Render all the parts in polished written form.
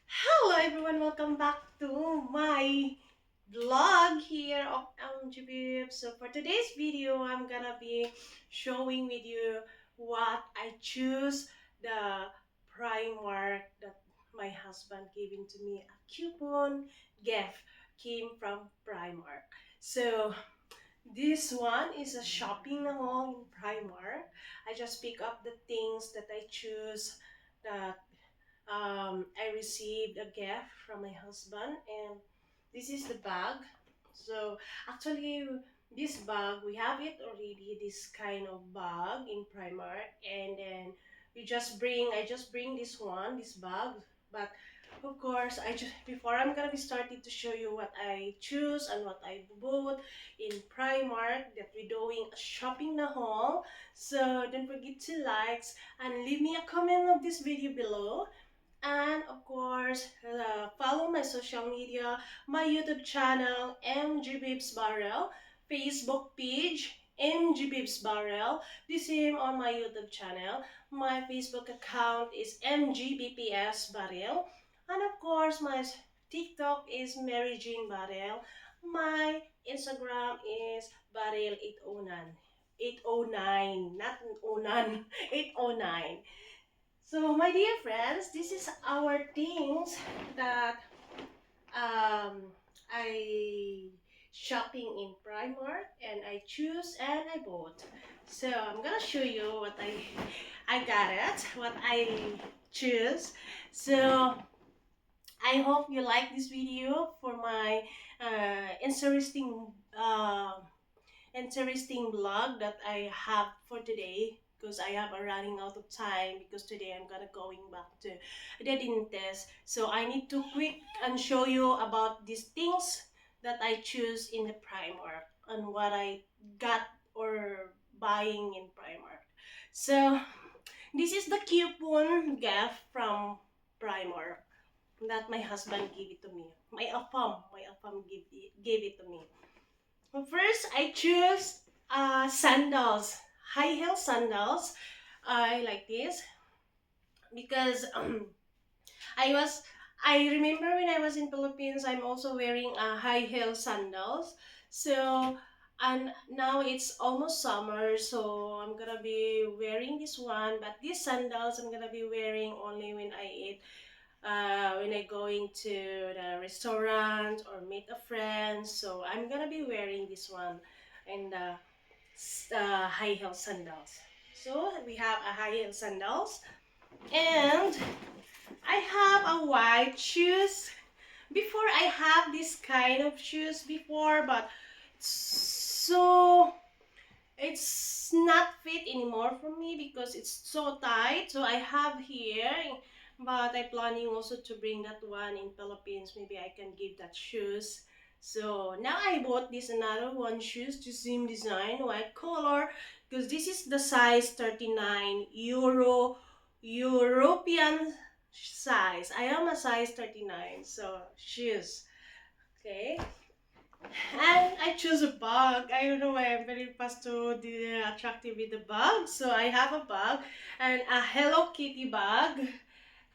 Hello everyone, welcome back to my vlog here of MGB. So for today's video, I'm gonna be showing with you what I choose the Primark that my husband gave to me. A coupon gift came from Primark. So this one is a shopping haul in Primark. I just pick up the things that I choose that I received a gift from my husband, and this is the bag. So actually, this bag we have it already. This kind of bag in Primark, and then I just bring this bag, but of course I just before I'm gonna be starting to show you what I choose and what I bought in Primark that we're doing a shopping na haul. So don't forget to likes and leave me a comment of this video below, and of course follow my social media, my YouTube channel MG Bibs Barrel, Facebook page MG Bibs Barrel, the same on my YouTube channel. My Facebook account is MGBPS Barrel, and of course my TikTok is Mary Jane Barrel. My Instagram is Barrel 809, 809, not 09, 809. So, my dear friends, this is our things that I shopping in Primark and I choose and I bought. So, I'm gonna show you what I got it, what I choose. So, I hope you like this video for my interesting interesting vlog that I have for today, because I have a running out of time because today I'm gonna going back to the dentist. So I need to quick and show you about these things that I choose in the Primark and what I got or buying in Primark. So this is the coupon gift from Primark that my husband gave it to me. My afam gave it to me. First, I choose sandals, high heel sandals. I like this because I was. I remember when I was in Philippines, I'm also wearing high heel sandals. So, and now it's almost summer, so I'm gonna be wearing this one. But these sandals I'm gonna be wearing only when I eat, when I going to the restaurant or meet a friend. So I'm gonna be wearing this one and high heel sandals. So we have a high heel sandals, and I have a white shoes. Before I have this kind of shoes before, but so it's not fit anymore for me because it's so tight. So I have here, but I planning also to bring that one in Philippines. Maybe I can give that shoes. So now I bought this another one shoes, the same design, white color, because this is the size 39 European size. I am a size 39, so shoes. Okay. And I choose a bag. I don't know why I'm very fast to the attractive with the bag. So I have a bag and a Hello Kitty bag.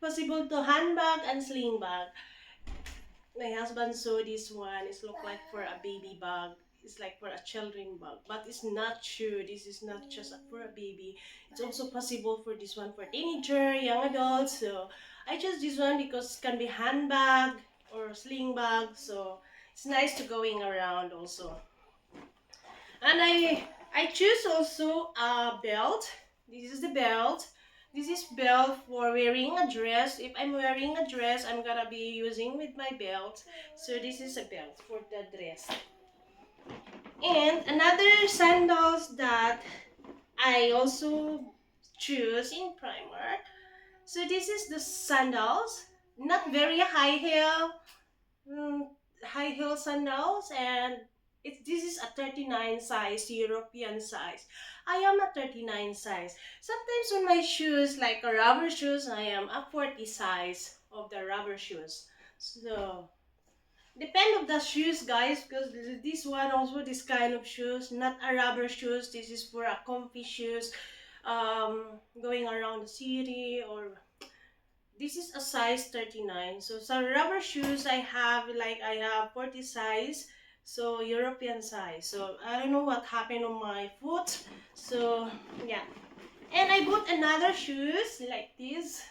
Possible to handbag and sling bag. My husband saw this one. It's look like for a baby bag. It's like for a children bag, but it's not true. This is not just for a baby. It's also possible for this one for teenager, young adults. So I chose this one because it can be handbag or sling bag. So it's nice to going around also. And I choose also a belt. This is the belt. This is belt for wearing a dress. If I'm wearing a dress, I'm gonna be using with my belt. So this is a belt for the dress. And another sandals that I also choose in Primark. So this is the sandals, not very high heel, mm, high heel sandals, and this is a 39 size, European size. I am a 39 size. Sometimes when my shoes, like a rubber shoes, I am a 40 size of the rubber shoes. So depend of the shoes, guys, because this one also this kind of shoes, not a rubber shoes. This is for a comfy shoes, going around the city or this is a size 39. So some rubber shoes I have 40 size, so European size. So I don't know what happened on my foot. So yeah. And I bought another shoes like this.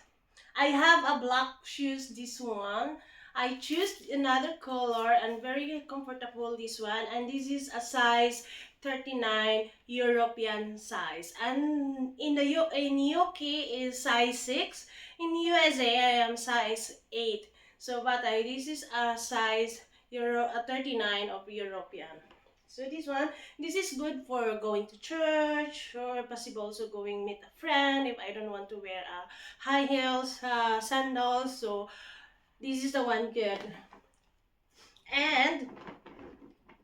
I have a black shoes, this one. I choose another color and very comfortable this one. And this is a size 39 European size. And in UK is size 6. In USA I am size 8. So but this is a size a 39 of European. So this is good for going to church or possible also going meet a friend if I don't want to wear high heels, sandals. So this is the one good. And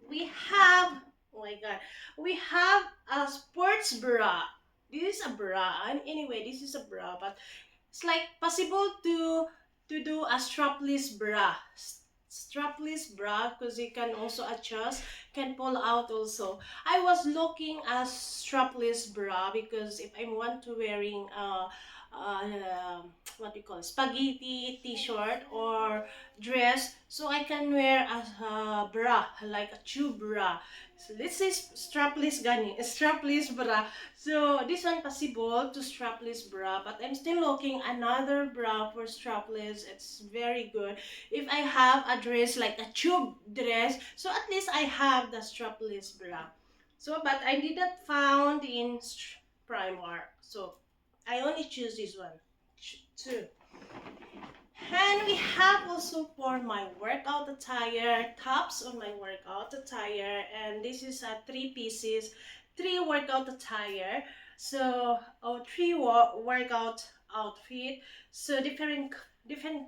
we have, oh my god, we have a sports bra. This is a bra, and anyway, this is a bra, but it's like possible to do a strapless bra. Strapless bra because you can also adjust, can pull out also. I was looking at strapless bra because if I want to wearing what do you call it, spaghetti t-shirt or dress, so I can wear a bra like a tube bra. So let's say strapless gani, strapless bra. So this one possible to strapless bra, but I'm still looking another bra for strapless. It's very good. If I have a dress like a tube dress, so at least I have the strapless bra. So but I didn't found in Primark. So I only choose this one. Two. And we have also for my workout attire, tops on my workout attire, and this is a three pieces, three workout attire. So, three workout outfit. So different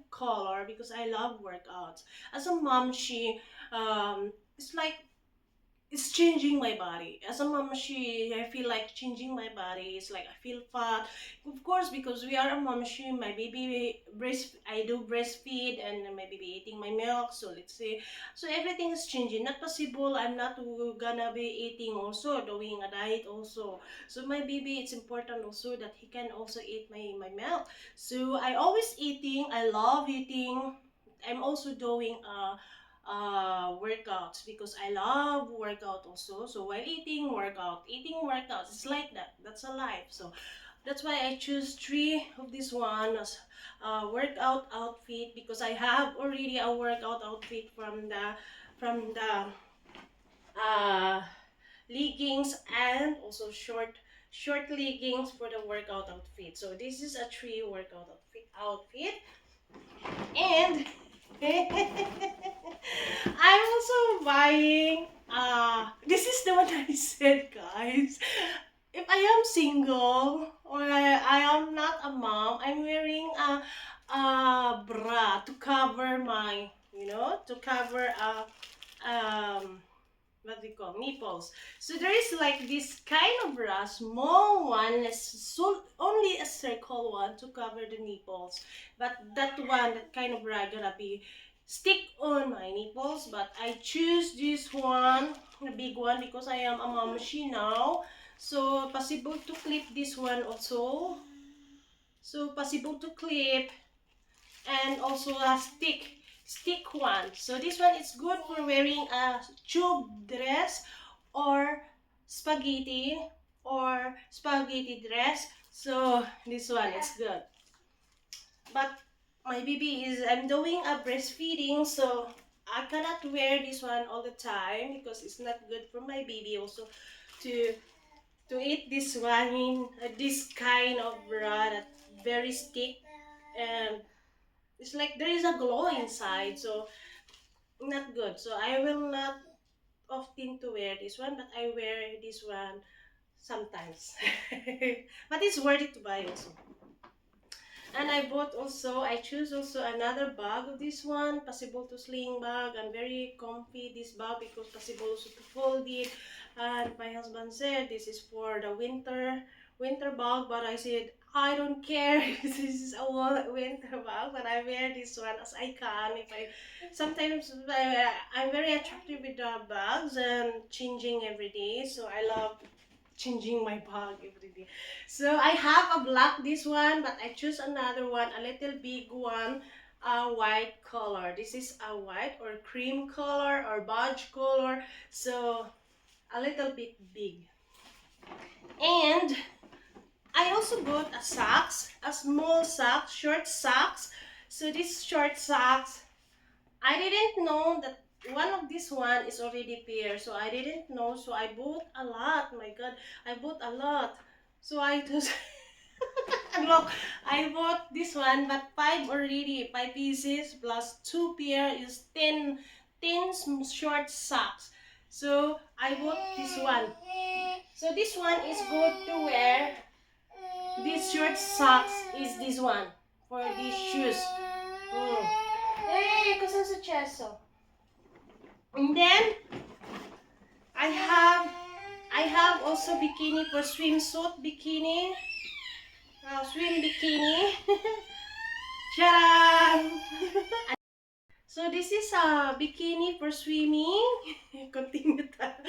color because I love workouts. As a mom, it's like it's changing my body. As a mom, I feel like changing my body. It's like I feel fat. Of course, because we are a mom, my baby I do breastfeed and my baby eating my milk. So let's say, so everything is changing. Not possible. I'm not gonna be eating also, doing a diet also. So my baby, it's important also that he can also eat my milk. So I always eating. I love eating. I'm also doing workouts because I love workout also. So while eating workouts, it's like that. That's a life. So that's why I choose three of this one as workout outfit because I have already a workout outfit from the uh, leggings and also short leggings for the workout outfit. So this is a three workout outfit and I'm also buying this is the one I said, guys. If I am single or I am not a mom, I'm wearing a bra to cover my, to cover what we call nipples. So there is like this kind of bra, small one, so only a circle one to cover the nipples. But that kind of bra gonna be stick on my nipples. But I choose this one, the big one, because I am a mom now. So possible to clip this one also. So possible to clip and also a stick one. So this one is good for wearing a tube dress or spaghetti spaghetti dress. So this one is good. But my baby is I'm doing a breastfeeding, so I cannot wear this one all the time because it's not good for my baby also to eat this one in this kind of bra that very stick and it's like there is a glow inside, so not good. So I will not often to wear this one, but I wear this one sometimes. But it's worth it to buy also. And I choose also another bag of this one, possible to sling bag and very comfy this bag because possible also to fold it. And my husband said this is for the winter bag, but I said I don't care if this is a winter bag, but I wear this one as I can. If I sometimes I'm very attractive with the bags and changing every day, so I love changing my bag every day. So I have a black this one, but I choose another one, a little big one, a white color. This is a white or cream color or beige color. So a little bit big. And I also bought a socks, a small socks, short socks. So this short socks, I didn't know that one of this one is already pair. So I didn't know. So I bought a lot. My God, I bought a lot. So I just look, I bought this one, but five already, 5 pieces plus two pair is 10 short socks. So I bought this one. So this one is good to wear. This short socks is this one for these shoes. Mm. Hey, cos'è successo? And then I have also bikini for swimsuit bikini. Swim bikini. Charan! So this is a bikini for swimming. Continue that.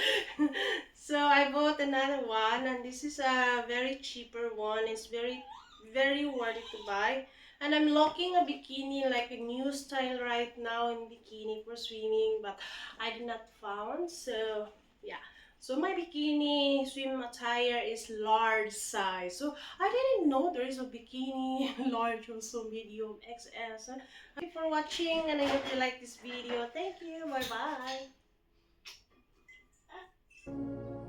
So I bought another one, and this is a very cheaper one. It's very worth it to buy. And I'm looking a bikini like a new style right now in bikini for swimming, but I did not found. So yeah. So my bikini swim attire is large size. So I didn't know there is a bikini large also medium XS. So, thank you for watching, and I hope you like this video. Thank you. Bye bye.